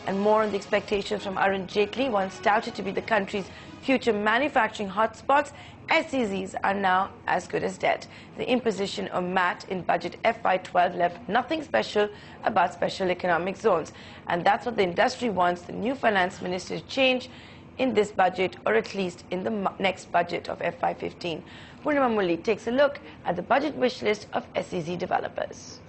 And more on the expectations from Arun Jaitley, once touted to be the country's future manufacturing hotspots. SEZs are now as good as dead. The imposition of MAT in budget FY12 left nothing special about special economic zones. And that's what the industry wants the new finance minister to change in this budget, or at least in the next budget of FY15. Purnima Mulli takes a look at the budget wish list of SEZ developers.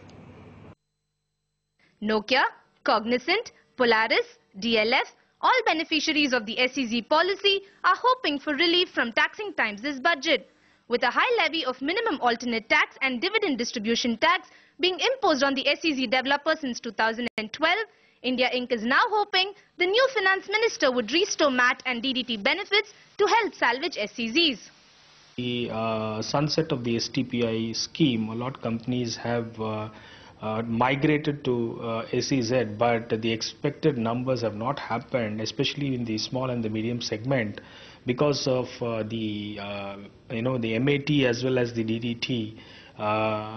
Nokia, Cognizant, Polaris, DLF, all beneficiaries of the SEZ policy are hoping for relief from taxing times this budget. With a high levy of minimum alternate tax and dividend distribution tax being imposed on the SEZ developers since 2012, India Inc. is now hoping the new finance minister would restore MAT and DDT benefits to help salvage SEZs. The sunset of the STPI scheme, a lot of companies have migrated to SEZ, but the expected numbers have not happened, especially in the small and the medium segment, because of the MAT as well as the DDT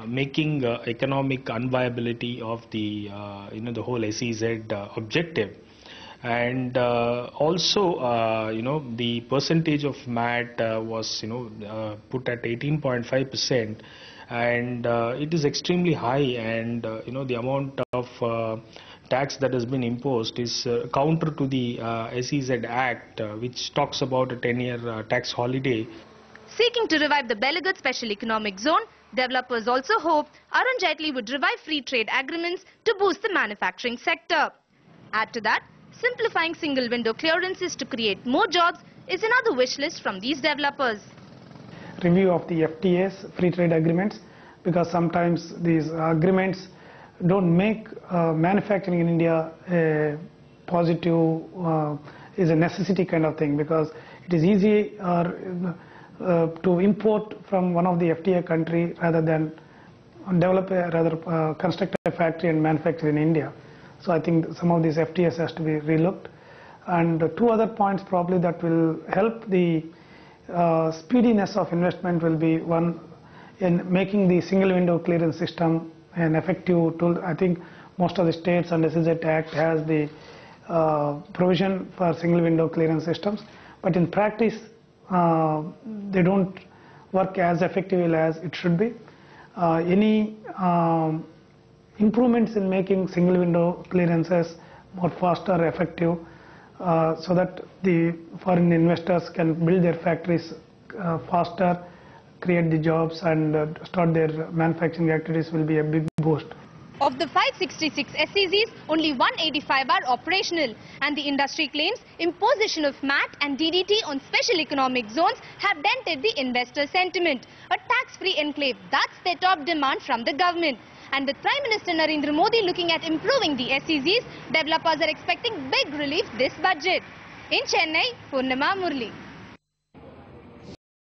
making economic unviability of the the whole SEZ objective. And also the percentage of MAT was put at 18.5%. and it is extremely high, and the amount of tax that has been imposed is counter to the SEZ Act, which talks about a 10-year tax holiday. Seeking to revive the Belagat Special Economic Zone, developers also hope Arun Jaitley would revive free trade agreements to boost the manufacturing sector. Add to that, simplifying single window clearances to create more jobs is another wish list from these developers. Review of the FTAs, free trade agreements, because sometimes these agreements don't make manufacturing in India a positive, is a necessity kind of thing, because it is easy to import from one of the FTA country rather than construct a factory and manufacture in India. So I think some of these FTAs has to be relooked. And two other points probably that will help the speediness of investment will be, one, in making the single window clearance system an effective tool. I think most of the states and SEZ Act has the provision for single window clearance systems, but in practice they don't work as effectively as it should be. Any improvements in making single window clearances more faster, effective, so that the foreign investors can build their factories faster, create the jobs and start their manufacturing activities will be a big boost. Of the 566 SEZs, only 185 are operational, and the industry claims imposition of MAT and DDT on special economic zones have dented the investor sentiment. A tax-free enclave, that's their top demand from the government. And with Prime Minister Narendra Modi looking at improving the SEZs, developers are expecting big relief this budget. In Chennai, Purnima Mulli.